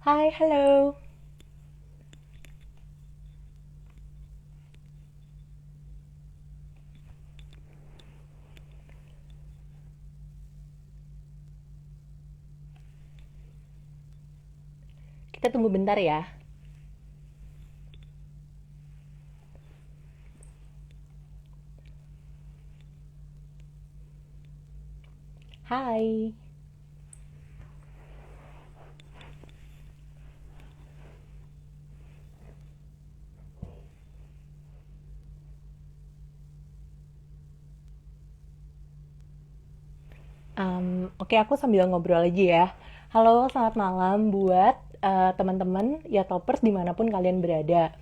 Hai, halo. Kita tunggu bentar ya. Hai. Oke, aku sambil ngobrol aja ya. Halo, selamat malam buat teman-teman ya Toppers dimanapun kalian berada.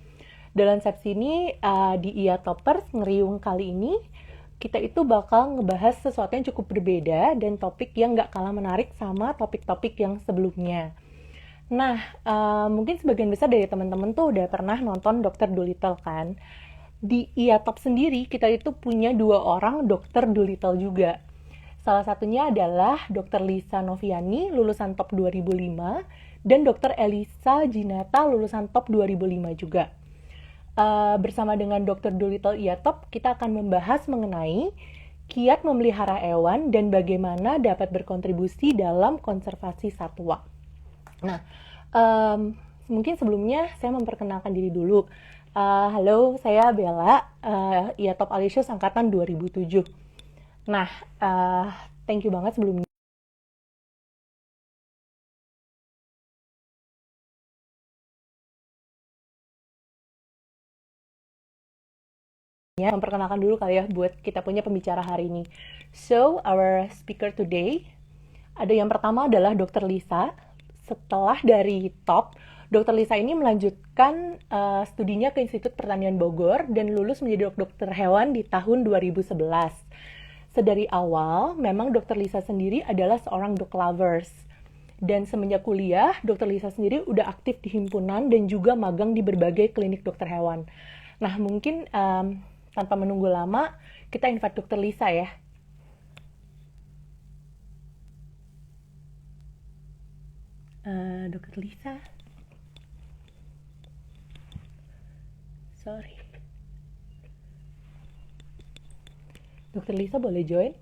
Dalam sesi ini di IA Toppers ngeriung kali ini kita itu bakal ngebahas sesuatu yang cukup berbeda dan topik yang nggak kalah menarik sama topik-topik yang sebelumnya. Nah, mungkin sebagian besar dari teman-teman tuh udah pernah nonton Dokter Dolittle kan? Di IATOP sendiri kita itu punya dua orang Dokter Dolittle juga. Salah satunya adalah Dr. Lisa Noviani, lulusan top 2005, dan Dr. Elisa Jinata, lulusan top 2005 juga. Bersama dengan Dr. Dolittle IATOP, kita akan membahas mengenai kiat memelihara hewan dan bagaimana dapat berkontribusi dalam konservasi satwa. Nah, mungkin sebelumnya saya memperkenalkan diri dulu. Halo, saya Bella, IATOP Alisius Angkatan 2007. Nah, thank you banget sebelumnya memperkenalkan dulu kali ya buat kita punya pembicara hari ini. So, our speaker today, ada yang pertama adalah Dr. Lisa. Setelah dari top, Dr. Lisa ini melanjutkan studinya ke Institut Pertanian Bogor dan lulus menjadi dokter hewan di tahun 2011. Sedari awal, memang Dr. Lisa sendiri adalah seorang dog lovers. Dan semenjak kuliah, Dr. Lisa sendiri udah aktif di himpunan dan juga magang di berbagai klinik dokter hewan. Nah, mungkin tanpa menunggu lama, kita invite Dr. Lisa ya. Dr. Lisa, sorry. Dr. Lisa boleh join?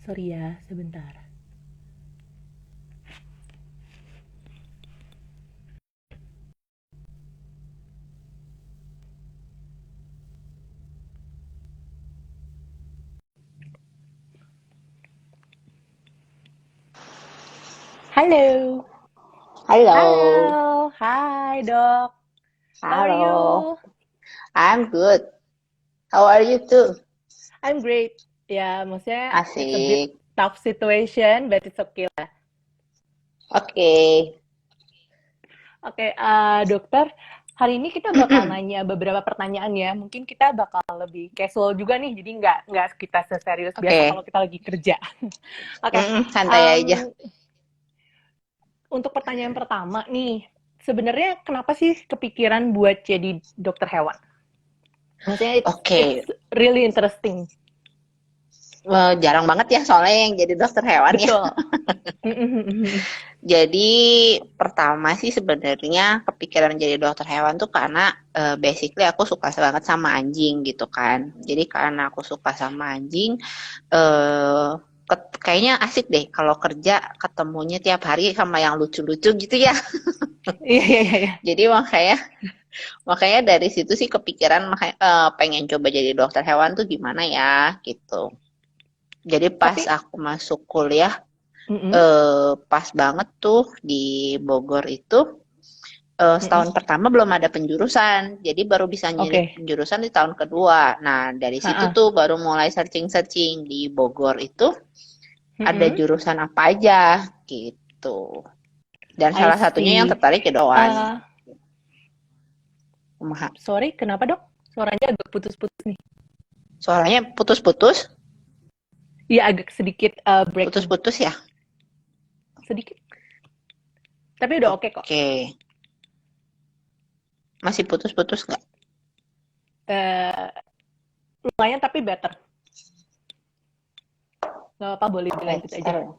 Sorry ya, sebentar. Halo. Hello. Halo. Hai, Dok. How are Halo. you? I'm good. How are you too? I'm great. Ya, maksudnya it's a bit Asik. tough situation, but it's okay lah. Oke. Oke, dokter, hari ini kita bakal nanya beberapa pertanyaan ya. Mungkin kita bakal lebih casual juga nih, jadi nggak kita seserius biasa kalau Oke. kita lagi kerja. Oke, Santai aja. um, untuk pertanyaan pertama nih, sebenarnya kenapa sih kepikiran buat jadi dokter hewan? Maksudnya it's Oke. really interesting. Jarang banget ya soalnya yang jadi dokter hewan ya. Betul. Jadi pertama sih sebenarnya kepikiran jadi dokter hewan tuh karena basically aku suka banget sama anjing gitu kan. Jadi karena aku suka sama anjing, eh kayaknya asik deh kalau kerja ketemunya tiap hari sama yang lucu-lucu gitu ya. Iya, iya, iya, iya. Jadi makanya makanya dari situ sih kepikiran pengen coba jadi dokter hewan tuh gimana ya gitu. Jadi pas Tapi, aku masuk kuliah mm-mm, pas banget tuh di Bogor itu mm-mm. setahun pertama belum ada penjurusan. Jadi baru bisa nyari Oke. penjurusan di tahun kedua. Nah, dari situ Ha-ha. tuh baru mulai searching-searching di Bogor itu ada Mm-mm. jurusan apa aja gitu. Dan I salah satunya yang see. tertarik ya doan. Uh, Sorry, kenapa dok? Suaranya agak putus-putus nih. Suaranya putus-putus, Iya, agak sedikit breaking. putus-putus ya. Sedikit. Tapi udah oke kok. Oke, masih putus-putus nggak? lumayan tapi better. Nggak apa, boleh dilanjut aja.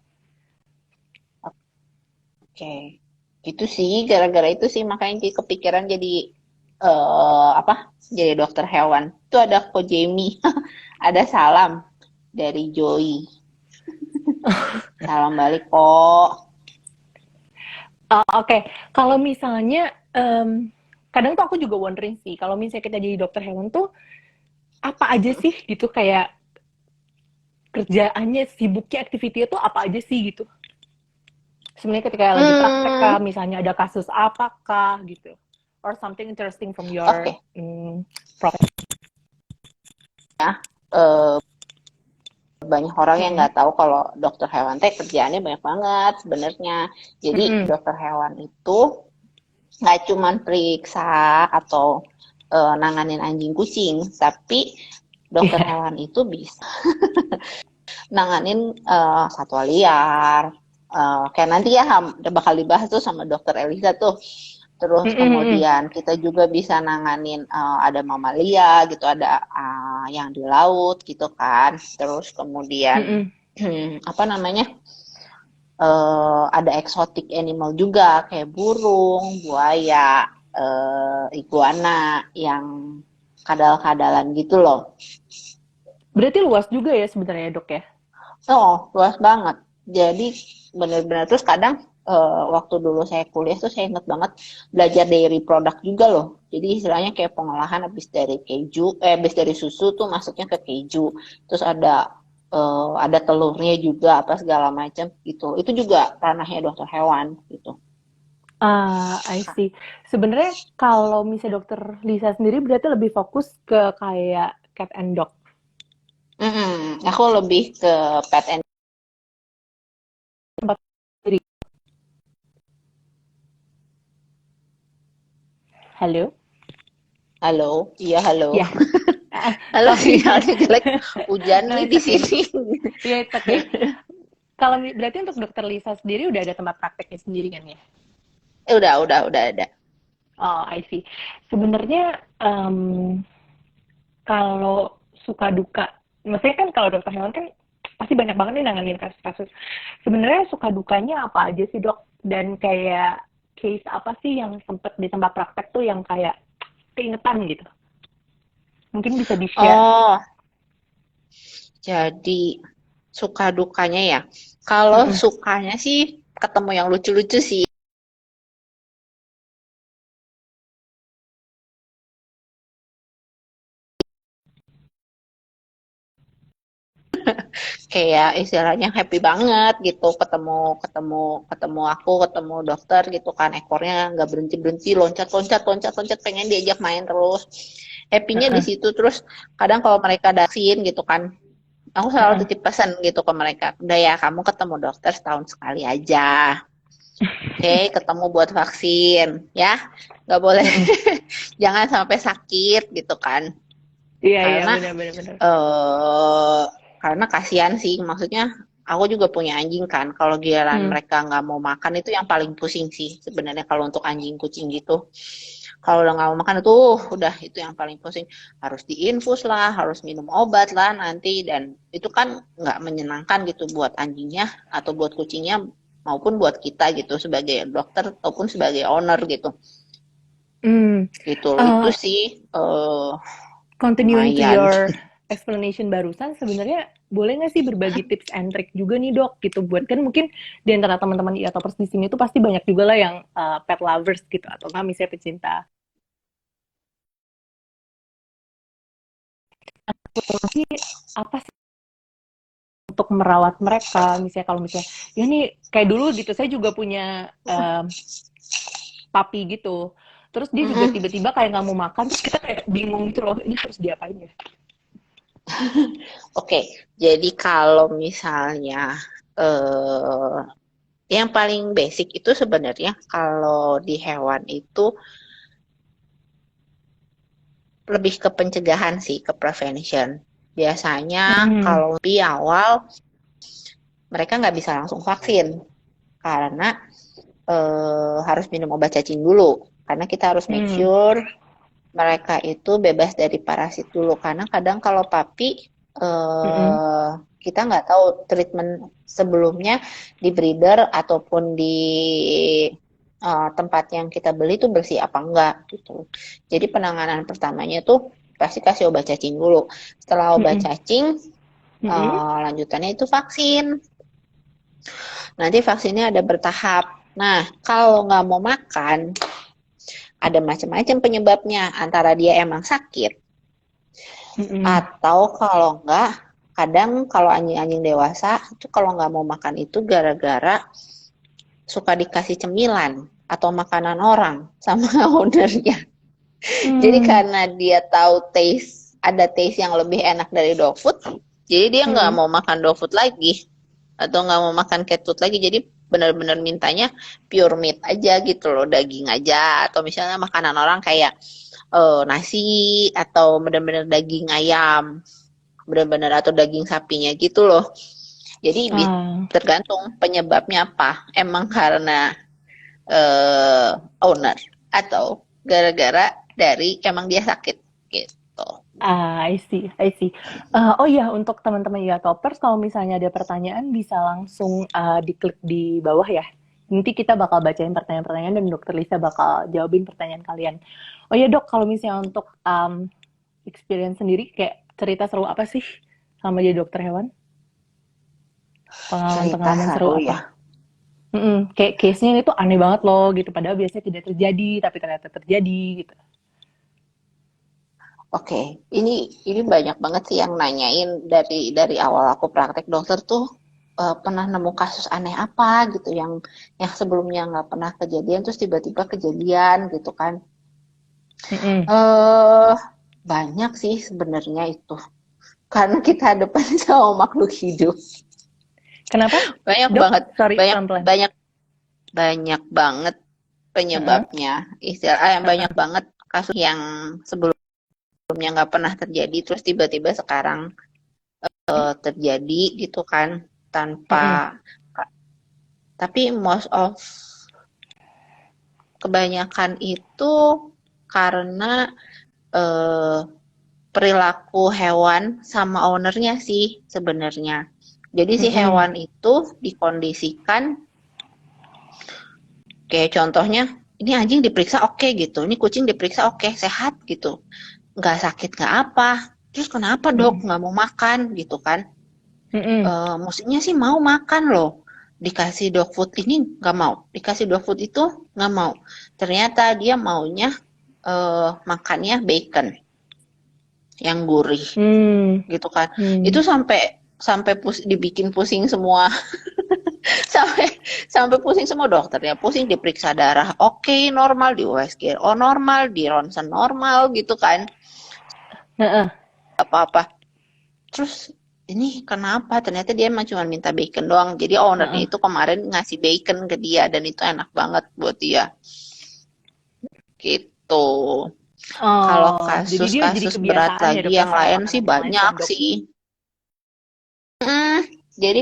Oke, itu sih gara-gara itu sih makanya jadi kepikiran jadi apa? Jadi dokter hewan. Itu ada Ko Jamie, ada salam dari Joy. Salam balik kok. Oke, kalau misalnya kadang tuh aku juga wondering sih, kalau misalnya kita jadi dokter hewan tuh apa aja sih gitu, kayak kerjaannya, sibuknya, activity-nya tuh apa aja sih gitu. Sebenarnya ketika lagi praktek kah, Hmm, misalnya ada kasus apakah gitu, or something interesting from your oke. profession. Eh, banyak orang yang Mm-mm. nggak tahu kalau dokter hewan teh kerjaannya banyak banget sebenarnya. Jadi Mm-mm. dokter hewan itu nggak cuman periksa atau nanganin anjing kucing, tapi dokter Iya. hewan itu bisa nanganin satwa liar. Kayak nanti ya bakal dibahas tuh sama dokter Elisa tuh. Terus Mm-mm. kemudian kita juga bisa nanganin ada mamalia gitu, ada yang di laut gitu kan. Terus kemudian Mm-mm. apa namanya? Ada exotic animal juga kayak burung, buaya, iguana yang kadal-kadalan gitu loh. Berarti luas juga ya sebenarnya dok ya. Oh, luas banget. Jadi benar-benar terus kadang waktu dulu saya kuliah tuh saya inget banget belajar dairy product juga loh. Jadi istilahnya kayak pengolahan habis dari keju, habis dari susu tuh masuknya ke keju. Terus ada telurnya juga apa segala macam gitu. Itu juga ranahnya dokter hewan gitu. I see. Sebenarnya kalau misalnya dokter Lisa sendiri berarti lebih fokus ke kayak cat and dog. Aku lebih ke pet and Tempat sendiri. Halo? halo, iya halo. Ya. Halo, Kalau sinyalnya jelek. Hujan no, nih it's di okay. sini. Ya, it's okay. Kalau berarti untuk dokter Lisa sendiri udah ada tempat prakteknya sendiri kan ya? Udah ada. Oh, I see. Sebenarnya kalau suka duka, maksudnya kan kalau dokter hewan kan pasti banyak banget nih nanganin kasus-kasus. Sebenarnya suka dukanya apa aja sih dok? Dan kayak case apa sih yang sempet di tempat praktek tuh yang kayak keingetan gitu? Mungkin bisa di-share. Oh, jadi suka dukanya ya. Kalau Mm-mm. sukanya sih ketemu yang lucu-lucu sih. Kayak istilahnya happy banget gitu ketemu ketemu ketemu aku ketemu dokter gitu kan ekornya nggak berhenti berhenti loncat loncat loncat loncat pengen diajak main terus. Happy-nya di Uh-uh. situ terus kadang kalau mereka vaksin gitu kan aku selalu Uh-uh. titip pesan gitu ke mereka udah ya kamu ketemu dokter setahun sekali aja. Oke, ketemu buat vaksin ya, nggak boleh Mm-mm. jangan sampai sakit gitu kan, Iya, iya, karena benar-benar. Benar. eh karena kasihan sih, maksudnya aku juga punya anjing kan, kalau giliran Hmm. mereka nggak mau makan itu yang paling pusing sih sebenarnya kalau untuk anjing kucing gitu. Kalau udah nggak mau makan itu udah itu yang paling pusing, harus diinfus lah, harus minum obat lah nanti, dan itu kan nggak menyenangkan gitu buat anjingnya atau buat kucingnya maupun buat kita gitu sebagai dokter ataupun sebagai owner gitu Hmm. gitu loh itu Uh, sih Continuing to lumayan. your explanation barusan, sebenarnya boleh nggak sih berbagi tips and trick juga nih dok, gitu buat kan mungkin di antara teman-teman e-topers di sini tuh pasti banyak juga lah yang pet lovers gitu atau nggak misalnya pecinta sih, apa sih untuk merawat mereka, misalnya kalau misalnya ya nih kayak dulu gitu saya juga punya papi gitu, terus dia juga Mm-mm. tiba-tiba kayak nggak mau makan, terus kita kayak bingung gitu loh, ini harus diapain ya. Oke, jadi kalau misalnya eh, yang paling basic itu sebenarnya kalau di hewan itu lebih ke pencegahan sih, ke prevention. Biasanya Hmm. kalau di awal mereka nggak bisa langsung vaksin karena harus minum obat cacing dulu. Karena kita harus make Hmm. sure mereka itu bebas dari parasit dulu karena kadang kalau papi Mm-mm. kita nggak tahu treatment sebelumnya di breeder ataupun di tempat yang kita beli itu bersih apa enggak gitu. Jadi penanganan pertamanya tuh pasti kasih obat cacing dulu. Setelah obat Mm-mm. cacing, Mm-mm. lanjutannya itu vaksin. Nanti vaksinnya ada bertahap. Nah, kalau nggak mau makan, ada macam-macam penyebabnya. Antara dia emang sakit, Mm-mm. atau kalau nggak, kadang kalau anjing-anjing dewasa, itu kalau nggak mau makan itu gara-gara suka dikasih cemilan atau makanan orang sama ownernya. Jadi Mm. karena dia tahu ada taste yang lebih enak dari dog food, jadi dia nggak Mm-mm. mau makan dog food lagi atau nggak mau makan cat food lagi. Jadi benar-benar mintanya pure meat aja gitu loh, daging aja atau misalnya makanan orang kayak nasi atau benar-benar daging ayam, benar-benar atau daging sapinya gitu loh. Jadi Ah, tergantung penyebabnya apa. Emang karena eh, owner atau gara-gara dari emang dia sakit gitu. I see, I see. Oh iya, untuk teman-teman ya toppers, kalau misalnya ada pertanyaan bisa langsung diklik di bawah ya. Nanti kita bakal bacain pertanyaan-pertanyaan dan Dokter Lisa bakal jawabin pertanyaan kalian. Oh iya dok, kalau misalnya untuk experience sendiri, kayak cerita seru apa sih sama jadi dokter hewan? Cerita Pengalaman-pengalaman seru seru ya. apa? Kayak case-nya itu aneh banget loh gitu, padahal biasanya tidak terjadi, tapi ternyata terjadi gitu. Oke, ini banyak banget sih yang nanyain dari awal aku praktek dokter tuh pernah nemu kasus aneh apa gitu yang sebelumnya nggak pernah kejadian terus tiba-tiba kejadian gitu kan. Mm-mm. Eh banyak sih sebenarnya itu karena kita depan sama makhluk hidup. Kenapa? Banyak Dok, banget, sorry, banyak pelan-pelan. banyak banyak banget Heeh. penyebabnya. Yang banyak banget kasus yang sebelumnya nggak pernah terjadi terus tiba-tiba sekarang terjadi gitu kan Mm-mm. tanpa, tapi most of kebanyakan itu karena eh, perilaku hewan sama ownernya sih sebenarnya. Jadi si Mm-mm. hewan itu dikondisikan kayak contohnya ini anjing diperiksa oke gitu, ini kucing diperiksa oke sehat gitu, nggak sakit nggak apa. Terus kenapa dok Mm-mm. nggak mau makan gitu kan? Mm-mm. Musiknya sih mau makan loh. Dikasih dog food ini nggak mau. Dikasih dog food itu nggak mau. Ternyata dia maunya makannya bacon yang gurih Hmm. gitu kan. Hmm. Itu sampai sampai dibikin pusing semua. sampai sampai pusing semua dokternya. Pusing diperiksa darah. Oke, normal di USG. Oh, normal di ronsen normal gitu kan. Heeh. Apa-apa. Terus ini kenapa? Ternyata dia emang cuma minta bacon doang. Jadi ownernya Heeh. itu kemarin ngasih bacon ke dia dan itu enak banget buat dia. Gitu. Kalau Oh, jadi dia jadi kasus-kasus berat kebiasaan ya lagi dok ya yang sama lain sih makanan yang lain banyak selain dog food. sih. Jadi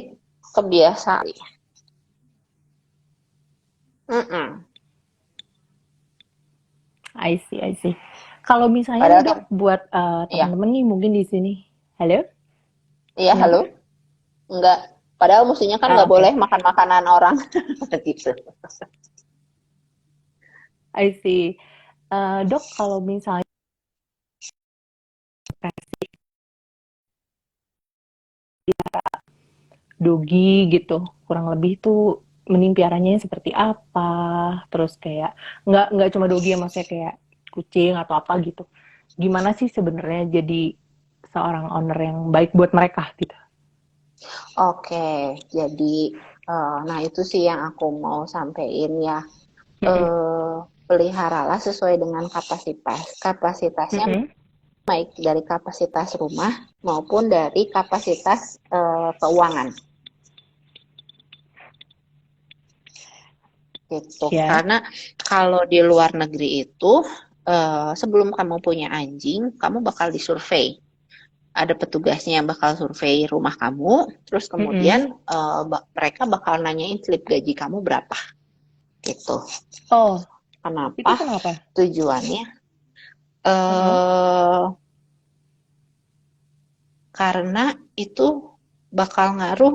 kebiasaan. Mm-mm. I see, I see. Kalau misalnya nih Padahal dok, kan, buat iya, teman-teman nih mungkin di sini. Halo? iya halo, Kenapa? enggak. Padahal mestinya kan Ah, nggak oke. boleh makan makanan orang gitu. I see. Dok, kalau misalnya dogi gitu, kurang lebih tuh mending piaranya seperti apa? Terus kayak nggak cuma dogi ya, maksudnya kayak kucing atau apa gitu. Gimana sih sebenarnya jadi seorang owner yang baik buat mereka gitu? Oke, jadi nah itu sih yang aku mau sampein ya. Mm-mm. eh, Peliharalah sesuai dengan kapasitas. Kapasitasnya Mm-mm. baik dari kapasitas rumah maupun dari kapasitas keuangan gitu. Ya. Karena kalau di luar negeri itu sebelum kamu punya anjing, kamu bakal disurvei. Ada petugasnya yang bakal survei rumah kamu, terus Mm-mm. kemudian mereka bakal nanyain slip gaji kamu berapa gitu. Oh, itu Kenapa? kenapa? Tujuannya Heeh. eh karena itu bakal ngaruh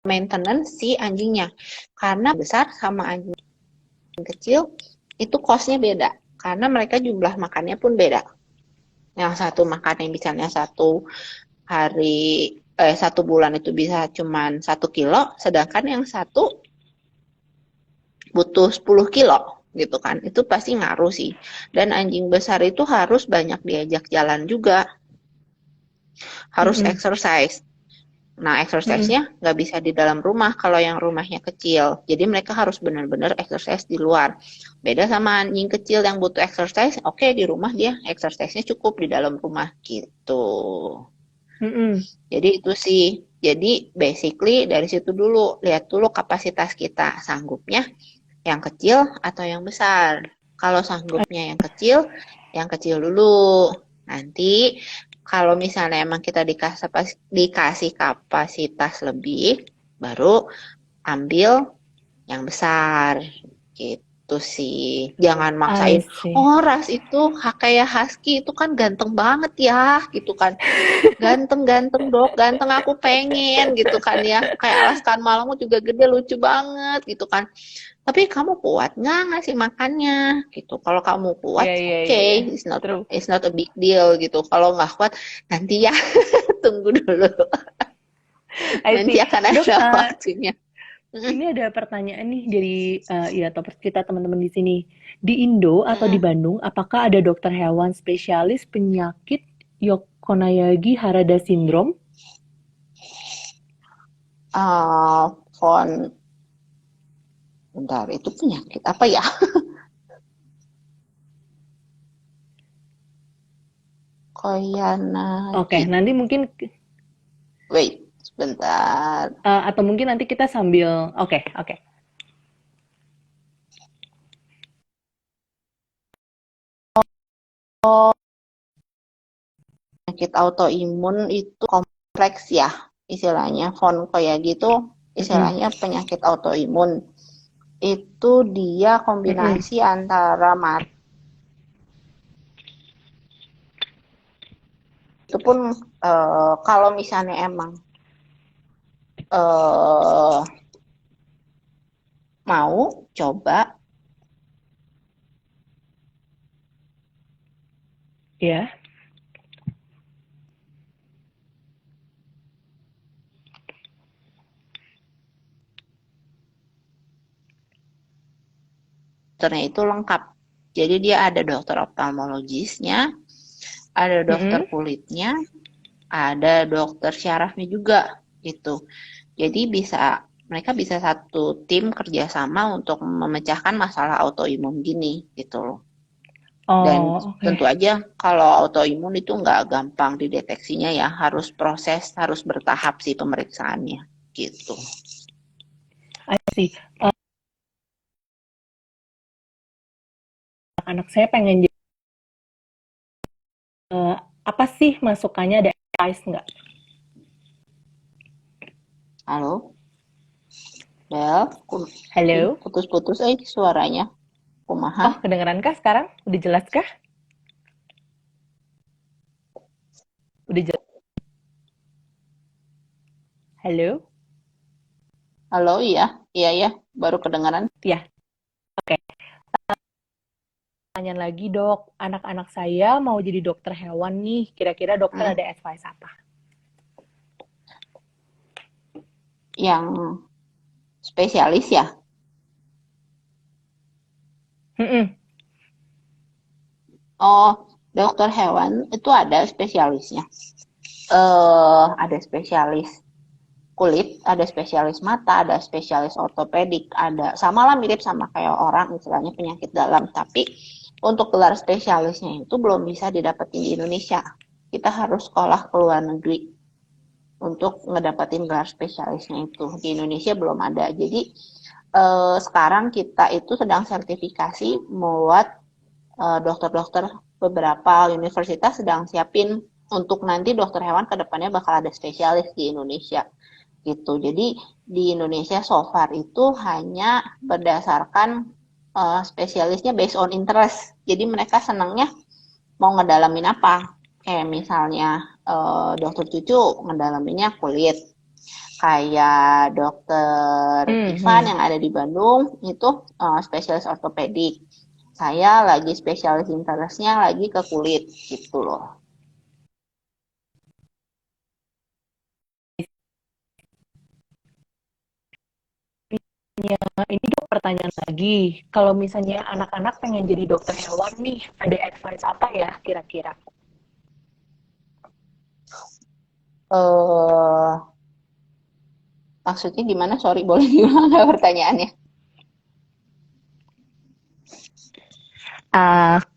maintenance si anjingnya. Karena besar sama anjing kecil itu cost-nya beda. Karena mereka jumlah makannya pun beda. Yang satu makannya misalnya satu bulan itu bisa cuman 1 kilo, sedangkan yang satu butuh 10 kilo gitu kan. Itu pasti ngaruh sih. Dan anjing besar itu harus banyak diajak jalan juga, harus Mm-mm. exercise. Nah, Mm-mm. exercise-nya nggak bisa di dalam rumah kalau yang rumahnya kecil. Jadi mereka harus benar-benar exercise di luar. Beda sama anjing kecil yang butuh exercise, oke di rumah dia exercise-nya cukup di dalam rumah gitu. Mm-mm. Jadi itu sih. Jadi basically dari situ dulu, lihat dulu kapasitas kita sanggupnya yang kecil atau yang besar. Kalau sanggupnya yang kecil dulu. Nanti kalau misalnya emang kita dikasih kapasitas lebih, baru ambil yang besar. Gitu sih. Jangan I maksain, see. oh ras itu kayak husky itu kan ganteng banget ya, gitu kan. Ganteng-ganteng dok, ganteng aku pengen gitu kan ya. Kayak Alaskan Malamut juga gede lucu banget gitu kan. Tapi kamu kuat nggak ngasih makannya gitu. Kalau kamu kuat, Iya, iya, oke, iya, iya. it's True. not a big deal gitu. Kalau nggak kuat, nanti ya tunggu dulu. I Nanti see. akan Dok, ada waktunya. Mm-mm, ini ada pertanyaan nih dari ya topers kita teman-teman di sini. Di Indo atau di mm-mm. Bandung, apakah ada dokter hewan spesialis penyakit Yokonayagi Harada Syndrome? Uh, Font, bentar, itu penyakit apa ya? Oke, Koyanagi. nanti mungkin Wait, sebentar. atau mungkin nanti kita sambil oke, oke. Penyakit autoimun itu kompleks ya, istilahnya. Font kayak gitu, Mm-mm. istilahnya penyakit autoimun. Itu dia Mm-mm. kombinasi antara mati. Itu pun kalau misalnya emang eh, mau coba Ya. dokternya itu lengkap. Jadi dia ada dokter oftalmologisnya, ada dokter Mm-mm. kulitnya, ada dokter syarafnya juga gitu. Jadi mereka bisa satu tim kerjasama untuk memecahkan masalah autoimun gini gitu loh. Dan Oh, oke. tentu aja kalau autoimun itu nggak gampang dideteksinya ya, harus proses, harus bertahap sih pemeriksaannya gitu. I see. Anak saya pengen jadi eh, apa sih masukannya, ada advice nggak? Halo, Bel, Halo? putus-putus suaranya, kumaha. Oh, kedengeran kah sekarang? Udah jelas kah? Udah jelas. Halo? Halo, iya, iya ya, baru kedengaran. Ya, oke. Pertanyaan lagi, Dok. Anak-anak saya mau jadi dokter hewan nih. Kira-kira dokter Hmm, ada advice apa? yang spesialis ya. Mm-mm. Oh, dokter hewan itu ada spesialisnya. Ada spesialis kulit, ada spesialis mata, ada spesialis ortopedik, ada sama lah mirip sama kayak orang istilahnya penyakit dalam. Tapi untuk gelar spesialisnya itu belum bisa didapetin di Indonesia. Kita harus sekolah ke luar negeri untuk ngedapetin gelar spesialisnya itu. Di Indonesia belum ada. Jadi sekarang kita itu sedang sertifikasi buat dokter-dokter, beberapa universitas sedang siapin untuk nanti dokter hewan ke depannya bakal ada spesialis di Indonesia gitu. Jadi di Indonesia so far itu hanya berdasarkan spesialisnya based on interest. Jadi mereka senangnya mau ngedalamin apa. Kayak misalnya dokter cucu ngedalaminnya kulit. Kayak dokter Ivan Hmm. yang ada di Bandung itu spesialis ortopedik. Saya lagi spesialis interestnya lagi ke kulit gitu loh. Nah, ini dok pertanyaan lagi. Kalau misalnya anak-anak pengen jadi dokter hewan nih, ada advice apa ya kira-kira? Eh Maksudnya gimana? Sorry, boleh diulang nggak pertanyaannya?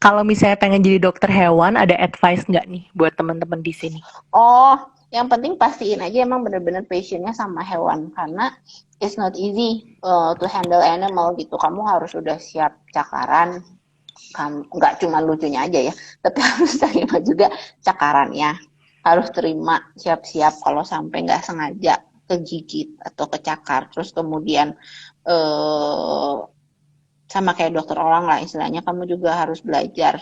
Kalau misalnya pengen jadi dokter hewan, ada advice nggak nih buat teman-teman di sini? Oh, yang penting pastiin aja emang bener-bener passionnya sama hewan karena it's not easy to handle animal gitu. Kamu harus udah siap cakaran, kamu nggak cuma lucunya aja ya, tapi harus terima juga cakarannya. Harus terima siap-siap kalau sampai nggak sengaja kegigit atau kecakar. Terus kemudian eh sama kayak dokter orang lah istilahnya, kamu juga harus belajar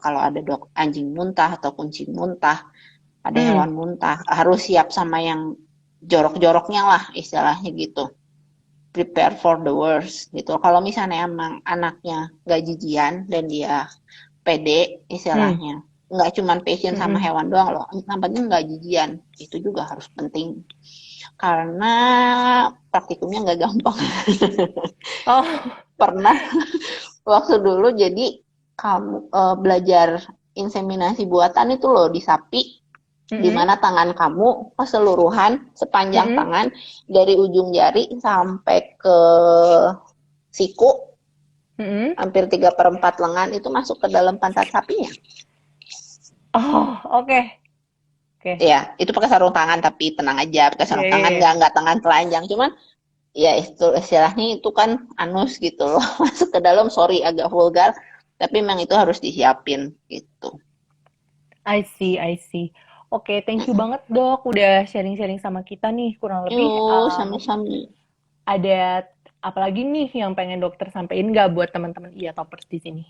kalau ada anjing muntah atau kucing muntah, ada Hmm. hewan muntah, harus siap sama yang jorok-joroknya lah istilahnya gitu. Prepare for the worst gitu. Kalau misalnya emang anaknya gak jijian dan dia pede Hmm. istilahnya, nggak cuman passion sama Hmm. hewan doang loh, yang penting nggak jijian, itu juga harus penting karena praktikumnya nggak gampang. Oh. Pernah waktu dulu jadi kamu belajar inseminasi buatan itu loh di sapi, di Hmm. mana tangan kamu keseluruhan sepanjang Hmm. tangan dari ujung jari sampai ke siku, Hmm. hampir 3/4 lengan itu masuk ke dalam pantat sapinya. Oh, oke. Oke. Ya, itu pakai sarung tangan tapi tenang aja, pakai Iya, sarung iya, tangan iya. nggak tangan telanjang, cuman ya itu istilahnya itu kan anus gitu loh masuk ke dalam, sorry agak vulgar, tapi memang itu harus disiapin gitu. I see, I see. Oke, thank you banget dok udah sharing-sharing sama kita nih. Kurang lebih Yuk, sami-sami. ada apalagi nih yang pengen dokter sampaikan nggak buat teman-teman iya toppers di sini?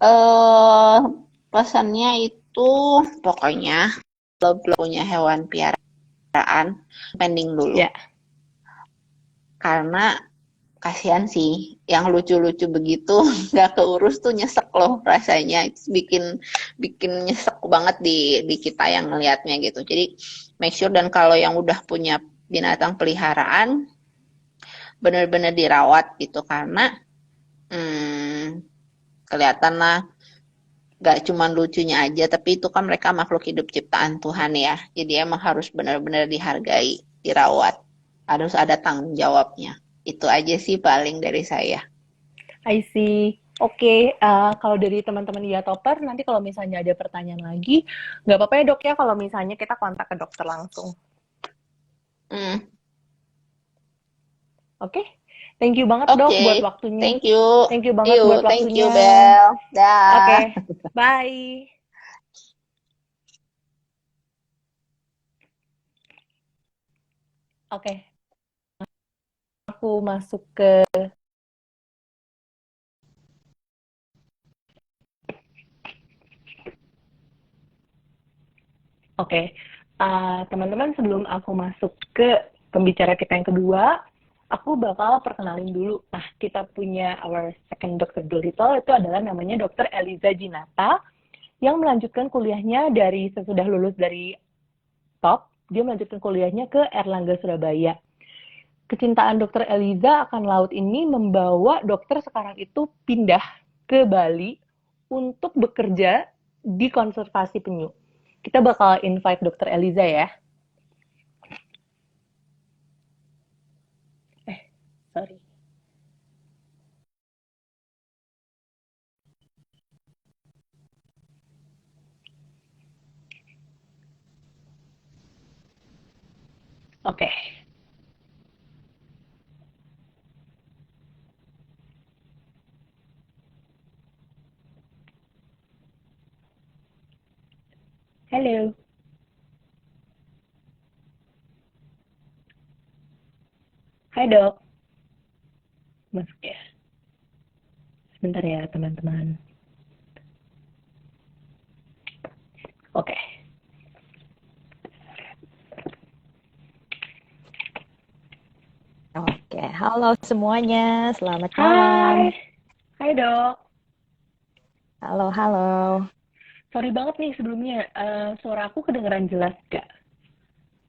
eh Pesannya itu pokoknya kalau belum punya hewan piaraan, pending dulu. Ya, Karena kasihan sih, yang lucu-lucu begitu nggak keurus tuh nyesek loh rasanya. Itu bikin bikin nyesek banget di kita yang ngelihatnya gitu. Jadi make sure, dan kalau yang udah punya binatang peliharaan benar-benar dirawat gitu karena hmm, kelihatan lah gak cuma lucunya aja, tapi itu kan mereka makhluk hidup ciptaan Tuhan ya. Jadi emang harus benar-benar dihargai, dirawat. Harus ada tanggung jawabnya. Itu aja sih paling dari saya. I see. Oke, kalau dari teman-teman iya topper, nanti kalau misalnya ada pertanyaan lagi, nggak apa-apa ya dok ya kalau misalnya kita kontak ke dokter langsung. Hmm, Oke, thank you banget dok Oke, buat waktunya. thank you. Thank you banget buat Yuk, thank you waktunya. Bel. Dah. Oke, bye. Oke, aku masuk ke. Oke, teman-teman sebelum aku masuk ke pembicara kita yang kedua, aku bakal perkenalin dulu. Nah, kita punya our second Dr. Dolittle itu adalah namanya Dr. Eliza Jinata yang melanjutkan kuliahnya dari sesudah lulus dari top, dia melanjutkan kuliahnya ke Erlangga Surabaya. Kecintaan Dr. Eliza akan laut ini membawa dokter sekarang itu pindah ke Bali untuk bekerja di konservasi penyu. Kita bakal invite Dr. Eliza ya. Sorry. Oke. Halo. Hai dok. Masuk ya. Sebentar ya teman-teman. Oke. Oke, halo semuanya, selamat malam. Hai. Hai dok. Halo, halo. Sorry banget nih sebelumnya. Suara aku kedengeran jelas gak?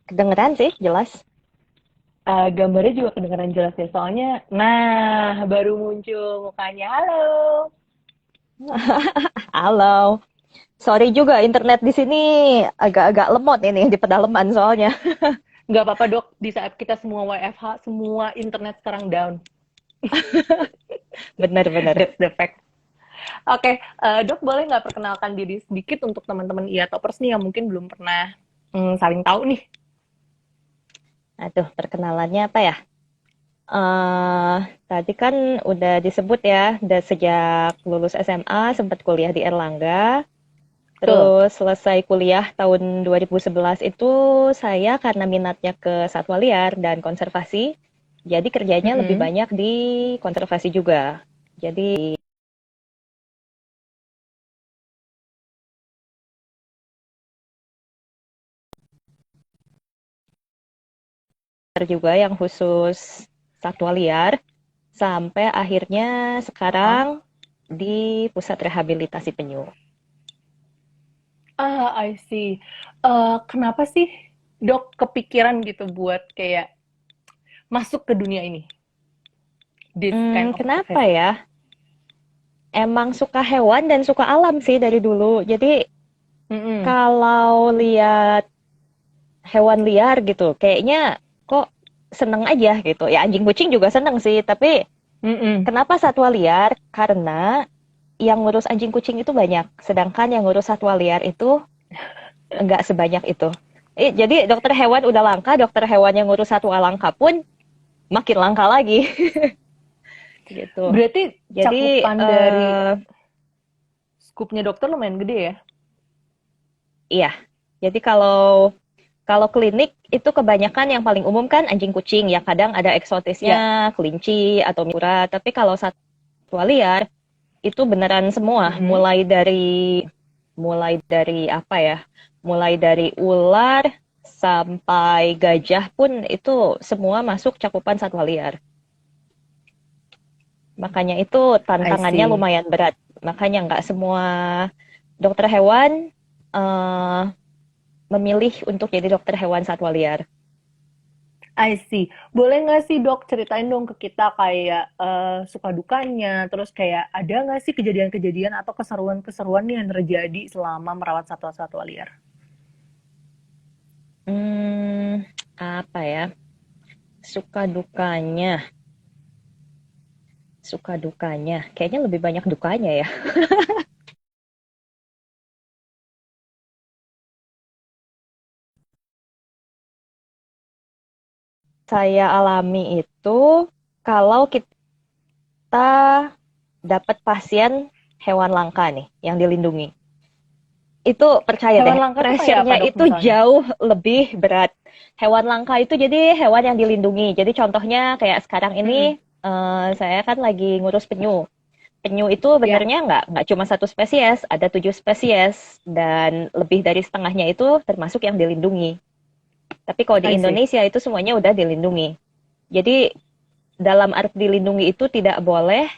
Kedengeran sih, jelas. Gambarnya juga kedengeran jelas ya. Soalnya, nah baru muncul mukanya. Halo. Halo. Sorry juga, internet di sini agak-agak lemot ini di pedalaman soalnya. Nggak apa-apa dok. Di saat kita semua WFH, semua internet sekarang down. Bener-bener. That's the fact. Oke, dok boleh nggak perkenalkan diri sedikit untuk teman-teman Toppers nih yang mungkin belum pernah saling tahu nih. Aduh, perkenalannya apa ya? Eh, Tadi kan udah disebut ya, udah sejak lulus SMA sempat kuliah di Erlangga. Betul. Terus selesai kuliah tahun 2011 itu saya karena minatnya ke satwa liar dan konservasi, jadi kerjanya lebih Mm-mm. banyak di konservasi juga. Jadi ada juga yang khusus satwa liar, sampai akhirnya Hah? sekarang di pusat rehabilitasi penyu. I see. Kenapa sih dok kepikiran gitu buat kayak masuk ke dunia ini? This kind of Kenapa profession. ya? Emang suka hewan dan suka alam sih dari dulu. Jadi Mm-mm. kalau lihat hewan liar gitu, kayaknya kok seneng aja gitu. Ya anjing kucing juga seneng sih, tapi Mm-mm. kenapa satwa liar? Karena yang ngurus anjing kucing itu banyak, sedangkan yang ngurus satwa liar itu enggak sebanyak itu. Jadi dokter hewan udah langka, dokter hewan yang ngurus satwa langka pun makin langka lagi gitu. Berarti Jadi cakupan dari skupnya dokter lumayan gede ya? iya. Jadi kalau kalau klinik itu kebanyakan yang paling umum kan anjing kucing ya, kadang ada Ya, eksotisnya kelinci atau mura, tapi kalau satwa liar itu beneran semua, mm-mm. mulai dari apa ya? Mulai dari ular sampai gajah pun itu semua masuk cakupan satwa liar. Makanya itu I tantangannya see. lumayan berat. Makanya nggak semua dokter hewan eh, memilih untuk jadi dokter hewan satwa liar. I see. Boleh nggak sih dok ceritain dong ke kita kayak suka dukanya, terus kayak ada nggak sih kejadian-kejadian atau keseruan-keseruan yang terjadi selama merawat satwa-satwa liar? Hmm, apa ya? Suka dukanya, suka dukanya. Kayaknya lebih banyak dukanya ya. Saya alami itu kalau kita dapat pasien hewan langka nih yang dilindungi. Itu percaya Hewan deh, langka tuh kayak apa pressure-nya dok itu misalnya? jauh lebih berat. Hewan langka itu jadi hewan yang dilindungi. Jadi contohnya kayak sekarang Mm-mm. ini saya kan lagi ngurus penyu. Penyu itu Ya, benernya nggak cuma satu spesies, ada 7 spesies dan lebih dari setengahnya itu termasuk yang dilindungi. Tapi kalau di I see. Indonesia itu semuanya udah dilindungi. Jadi dalam arti dilindungi itu tidak boleh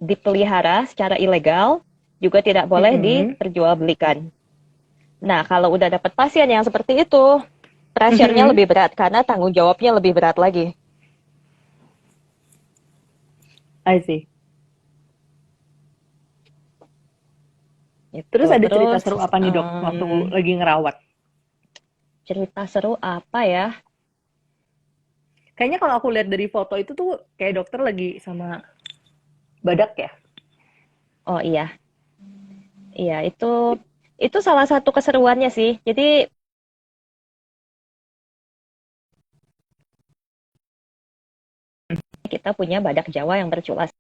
dipelihara secara ilegal, juga tidak boleh Mm-mm. diperjualbelikan. Nah, kalau udah dapat pasien yang seperti itu, pressure-nya Mm-mm. lebih berat karena tanggung jawabnya lebih berat lagi. I see. Gitu. Terus ada cerita Terus seru apa nih dok waktu lagi ngerawat? cerita seru apa ya? Kayaknya kalau aku lihat dari foto itu tuh kayak dokter lagi sama badak ya? Oh iya, iya itu salah satu keseruannya sih. Jadi kita punya badak Jawa yang berculas.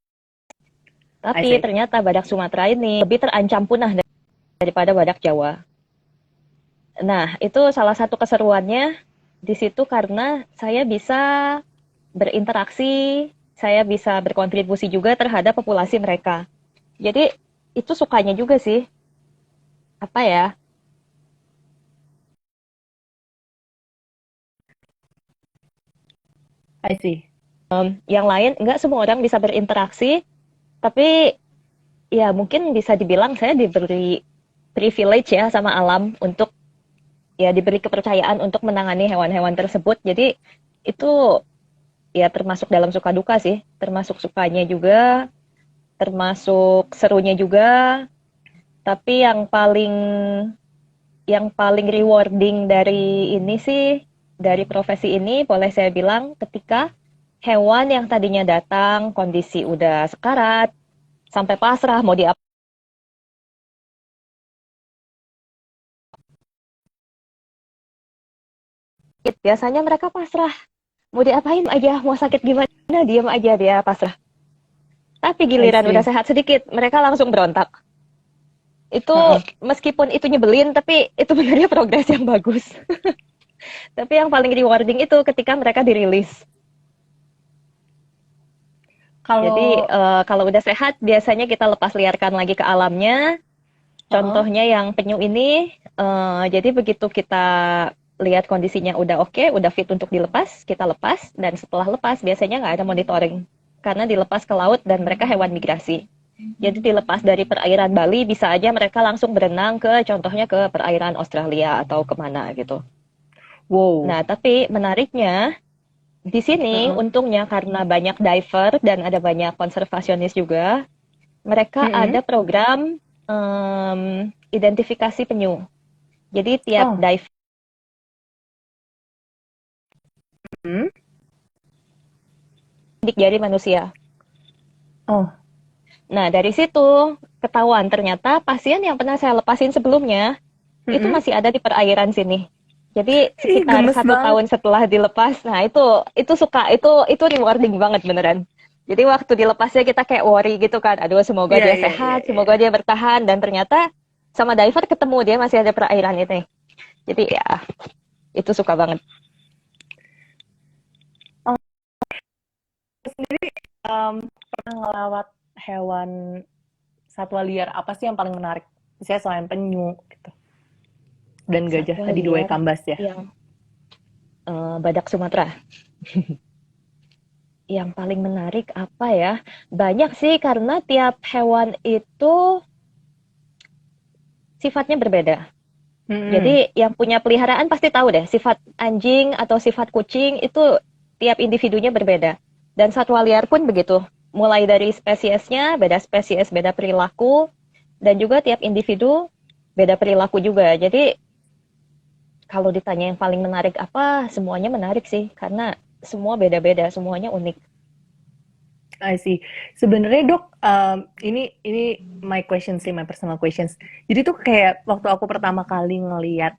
I Tapi see. ternyata badak Sumatera ini lebih terancam punah daripada badak Jawa. Nah, itu salah satu keseruannya di situ karena saya bisa berinteraksi, saya bisa berkontribusi juga terhadap populasi mereka. Jadi itu sukanya juga sih. Apa ya? I see. Yang lain, nggak semua orang bisa berinteraksi, tapi ya mungkin bisa dibilang saya diberi privilege ya sama alam untuk ya diberi kepercayaan untuk menangani hewan-hewan tersebut. Jadi itu ya termasuk dalam suka duka sih, termasuk sukanya juga, termasuk serunya juga. Tapi yang paling rewarding dari ini sih, dari profesi ini boleh saya bilang ketika hewan yang tadinya datang kondisi udah sekarat sampai pasrah mau diapain, biasanya mereka pasrah mau diapain aja, mau sakit gimana diam aja dia pasrah. Tapi I giliran udah see. sehat sedikit mereka langsung berontak. Itu Heeh. meskipun itu nyebelin tapi itu sebenarnya progres yang bagus. Tapi yang paling rewarding itu ketika mereka dirilis. Jadi Kalau kalau udah sehat biasanya kita lepas liarkan lagi ke alamnya. heeh. Contohnya yang penyu ini, jadi begitu kita lihat kondisinya udah oke, udah fit untuk dilepas, kita lepas, dan setelah lepas biasanya nggak ada monitoring. Karena dilepas ke laut dan mereka hewan migrasi. Jadi dilepas dari perairan Bali, bisa aja mereka langsung berenang ke, contohnya ke perairan Australia atau kemana gitu. Wow. Nah, tapi menariknya, di sini Heeh. untungnya karena banyak diver dan ada banyak konservasionis juga, mereka Mm-mm. ada program identifikasi penyu. Jadi tiap Oh. dive Hmm. sidik jari manusia. Oh. Nah, dari situ ketahuan ternyata pasien yang pernah saya lepasin sebelumnya itu Mm-mm. masih ada di perairan sini. Jadi Ih, sekitar gemes satu banget. tahun setelah dilepas, nah itu suka itu rewarding banget beneran. Jadi waktu dilepasnya kita kayak worry gitu kan, aduh semoga Iya, dia iya, iya, sehat, iya. semoga dia bertahan dan ternyata sama diver ketemu dia masih ada perairan itu. Jadi ya itu suka banget. Oh, sendiri pernah ngelawat hewan satwa liar apa sih yang paling menarik? Misalnya selain penyu gitu. Dan gajah Satwa tadi dua liar ikan kambas ya. yang badak Sumatera. Yang paling menarik apa ya? Banyak sih karena tiap hewan itu sifatnya berbeda. Mm-mm. Jadi yang punya peliharaan pasti tahu deh, sifat anjing atau sifat kucing itu tiap individunya berbeda. Dan satwa liar pun begitu. Mulai dari spesiesnya, beda spesies, beda perilaku, dan juga tiap individu beda perilaku juga. Jadi kalau ditanya yang paling menarik apa, semuanya menarik sih, karena semua beda-beda, semuanya unik. I see. Sebenarnya dok, ini my question sih, my personal questions. Jadi tuh kayak waktu aku pertama kali ngeliat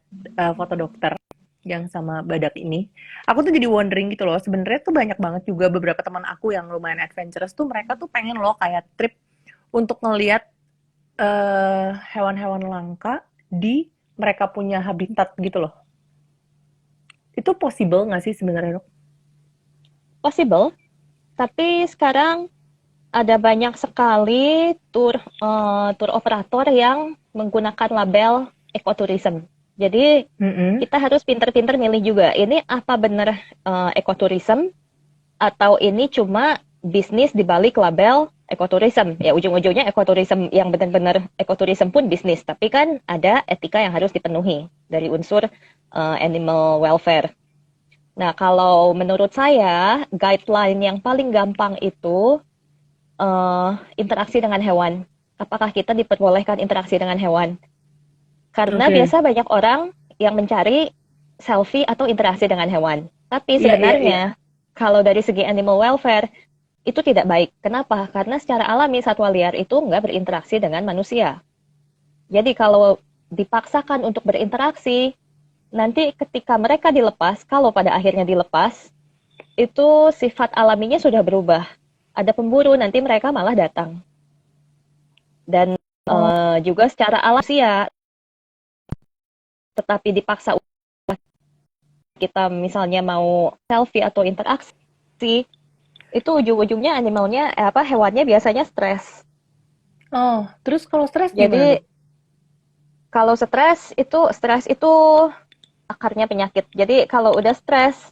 foto dokter yang sama badak ini, aku tuh jadi wondering gitu loh. Sebenarnya tuh banyak banget juga beberapa teman aku yang lumayan adventurous tuh mereka tuh pengen loh kayak trip untuk ngeliat hewan-hewan langka di mereka punya habitat gitu loh. Itu possible nggak sih sebenarnya dok? Possible, tapi sekarang ada banyak sekali tour operator yang menggunakan label ekoturism. Jadi Mm-mm. kita harus pinter-pinter milih juga. Ini apa benar ekoturism atau ini cuma bisnis di balik label ekoturism? Ya ujung-ujungnya ekoturism yang benar-benar ekoturism pun bisnis, tapi kan ada etika yang harus dipenuhi dari unsur animal welfare. Nah, kalau menurut saya guideline yang paling gampang itu interaksi dengan hewan. Apakah kita diperbolehkan interaksi dengan hewan? Oke. Karena Okay. biasa banyak orang yang mencari selfie atau interaksi dengan hewan. Tapi Iya, iya, iya. sebenarnya kalau dari segi animal welfare itu tidak baik. Kenapa? Karena secara alami satwa liar itu nggak berinteraksi dengan manusia. Jadi kalau dipaksakan untuk berinteraksi, nanti ketika mereka dilepas, kalau pada akhirnya dilepas, itu sifat alaminya sudah berubah. Ada pemburu, nanti mereka malah datang. Dan Oh, juga secara alami ya, tetapi dipaksa kita misalnya mau selfie atau interaksi, itu ujung-ujungnya animalnya, hewannya biasanya stres. oh, terus kalau stres gimana Jadi dok? kalau stres itu akarnya penyakit. Jadi kalau udah stres,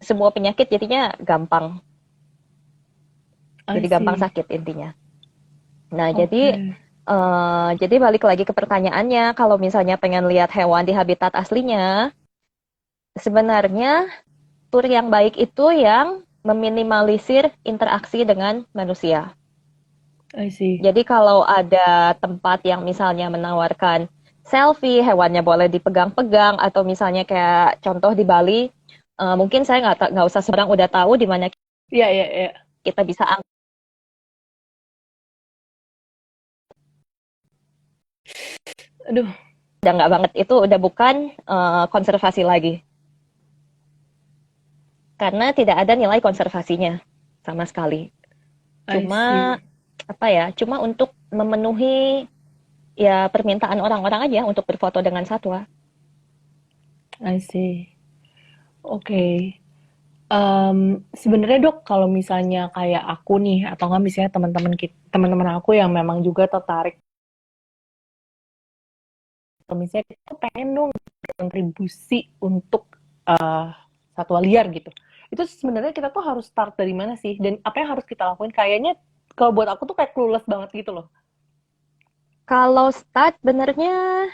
semua penyakit jadinya gampang. I Jadi gampang see. sakit intinya. Nah, Oke. jadi balik lagi ke pertanyaannya, kalau misalnya pengen lihat hewan di habitat aslinya, sebenarnya tur yang baik itu yang meminimalisir interaksi dengan manusia. I see. Jadi kalau ada tempat yang misalnya menawarkan selfie, hewannya boleh dipegang-pegang, atau misalnya kayak contoh di Bali, mungkin saya nggak usah seberang udah tahu di mana Iya, iya, iya. kita bisa Aduh, udah nggak banget, itu udah bukan konservasi lagi, karena tidak ada nilai konservasinya sama sekali. I Cuma see. apa ya? Cuma untuk memenuhi ya permintaan orang-orang aja untuk berfoto dengan satwa. I see. Oke. Sebenarnya dok, kalau misalnya kayak aku nih, atau nggak misalnya teman-teman aku yang memang juga tertarik, atau misalnya kita pengen dong kontribusi untuk eh, satwa liar gitu. Itu sebenarnya kita tuh harus start dari mana sih? Dan apa yang harus kita lakuin? Kayaknya kalau buat aku tuh kayak clueless banget gitu loh. Kalau start benernya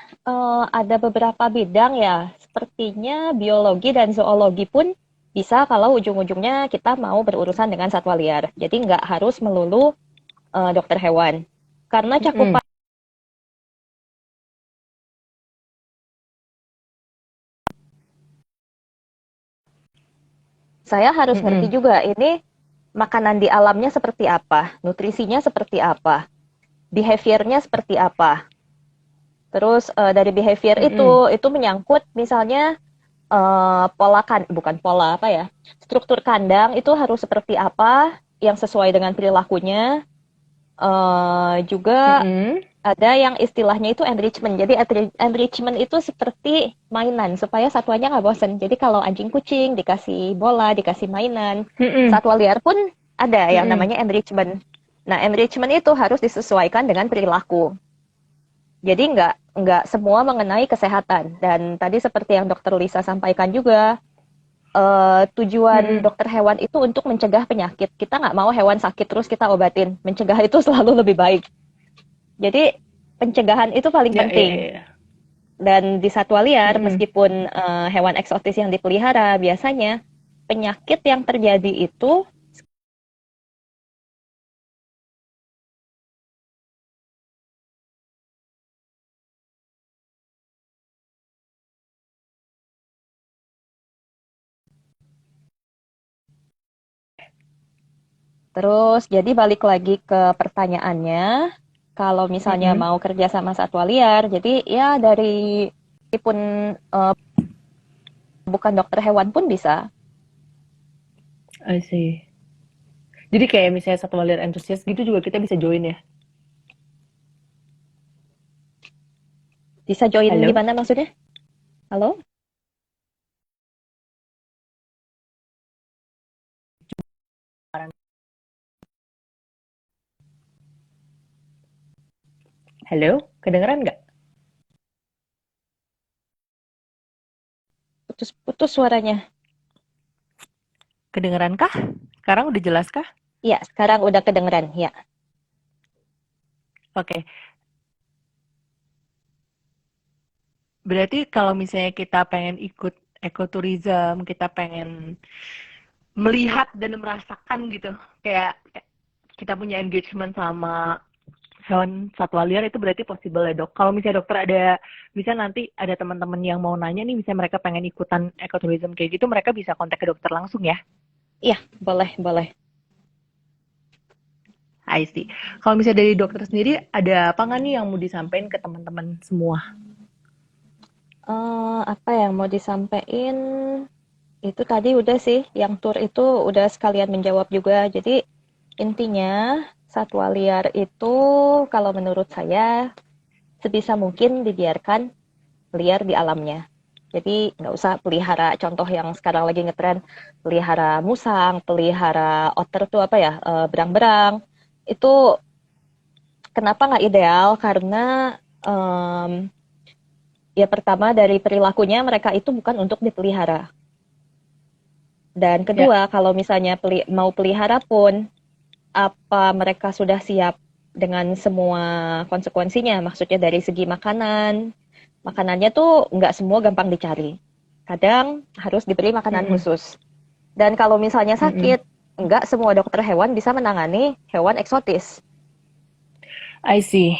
ada beberapa bidang ya, sepertinya biologi dan zoologi pun bisa kalau ujung-ujungnya kita mau berurusan dengan satwa liar. Jadi nggak harus melulu dokter hewan. Karena Mm-mm. cakupan saya harus ngerti Mm-mm. juga ini makanan di alamnya seperti apa, nutrisinya seperti apa, behaviornya seperti apa. Terus dari behavior Mm-mm. itu menyangkut misalnya pola kan bukan pola apa ya, struktur kandang itu harus seperti apa yang sesuai dengan perilakunya. Juga Mm-mm. ada yang istilahnya itu enrichment. Jadi enrichment itu seperti mainan supaya satwanya nggak bosen. Jadi kalau anjing kucing dikasih bola, dikasih mainan, Mm-mm. satwa liar pun ada yang Mm-mm. namanya enrichment. Nah, enrichment itu harus disesuaikan dengan perilaku. Jadi nggak semua mengenai kesehatan. Dan tadi seperti yang Dokter Lisa sampaikan juga, tujuan Mm-mm. dokter hewan itu untuk mencegah penyakit. Kita nggak mau hewan sakit terus kita obatin. Mencegah itu selalu lebih baik. Jadi pencegahan itu paling Ya, ya, penting. ya, ya. Dan di satwa liar, Mm-mm. meskipun hewan eksotis yang dipelihara, biasanya penyakit yang terjadi itu terus. Jadi balik lagi ke pertanyaannya, kalau misalnya Mm-mm. mau kerja sama satwa liar, jadi ya dari pun bukan dokter hewan pun bisa. I see. Jadi kayak misalnya satwa liar antusias gitu juga kita bisa join ya. Bisa join di Halo? mana maksudnya? Halo? Halo? Kedengeran nggak? Putus-putus suaranya. Kedengeran kah? Sekarang udah jelas kah? Ya, sekarang udah kedengeran. Ya. Oke. Berarti kalau misalnya kita pengen ikut ekoturism, kita pengen melihat dan merasakan gitu, kayak kita punya engagement sama hewan satwa liar itu berarti possible ya dok. Kalau misalnya dokter ada, bisa nanti ada teman-teman yang mau nanya nih, misalnya mereka pengen ikutan ekoturism kayak gitu, mereka bisa kontak ke dokter langsung ya. Iya, boleh, boleh. I see. Kalau misalnya dari dokter sendiri, ada apa nggak nih yang mau disampaikan ke teman-teman semua? Apa yang mau disampaikan? Itu tadi udah sih, yang tour itu udah sekalian menjawab juga. Jadi intinya satwa liar itu kalau menurut saya sebisa mungkin dibiarkan liar di alamnya. Jadi nggak usah pelihara, contoh yang sekarang lagi ngetren, pelihara musang, pelihara otter tuh apa ya, berang-berang. Itu kenapa nggak ideal? Karena em, ya pertama dari perilakunya mereka itu bukan untuk dipelihara. Dan Ya. kedua, kalau misalnya mau pelihara pun, apa mereka sudah siap dengan semua konsekuensinya? Maksudnya dari segi makanan, makanannya tuh nggak semua gampang dicari. Kadang harus diberi makanan Mm-mm. khusus. Dan kalau misalnya Mm-mm. sakit, nggak semua dokter hewan bisa menangani hewan eksotis. I see.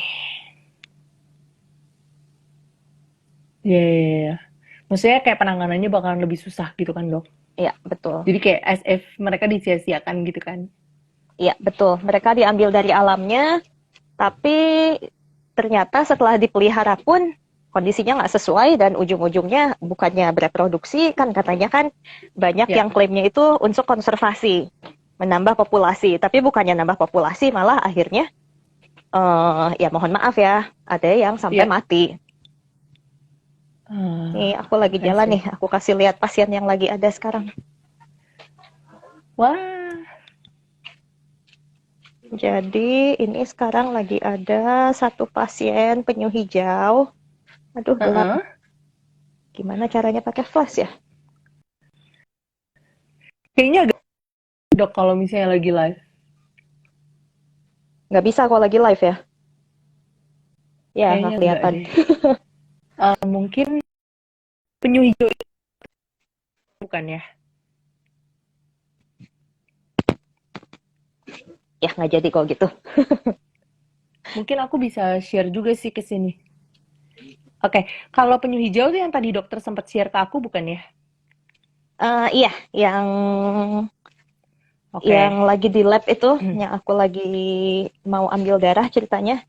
Ya, ya, ya, ya. Maksudnya kayak penanganannya bakalan lebih susah gitu kan, Dok? Iya, betul. Jadi kayak as if mereka disia-siakan gitu kan? Iya, betul. Mereka diambil dari alamnya, tapi ternyata setelah dipelihara pun kondisinya nggak sesuai dan ujung-ujungnya bukannya bereproduksi, kan katanya kan banyak Ya. yang klaimnya itu unsur konservasi, menambah populasi. Tapi bukannya nambah populasi, malah akhirnya ya mohon maaf ya, ada yang sampai Ya. mati. Ah, Nih, aku lagi I jalan see. nih, aku kasih lihat pasien yang lagi ada sekarang. Wah, Jadi ini sekarang lagi ada satu pasien penyu hijau. Aduh, gelap. heeh. Gimana caranya pakai flash ya? Kayaknya agak Dok kalau misalnya lagi live. Nggak bisa kalau lagi live ya? Ya, Kayaknya nggak enggak kelihatan. deh. Mungkin penyu hijau itu bukan ya? Ya, nggak jadi kalau gitu. Mungkin aku bisa share juga sih ke sini. Oke, kalau penyu hijau tuh yang tadi dokter sempat share ke aku bukan ya? Iya, yang Oke. lagi di lab itu, yang aku lagi mau ambil darah ceritanya.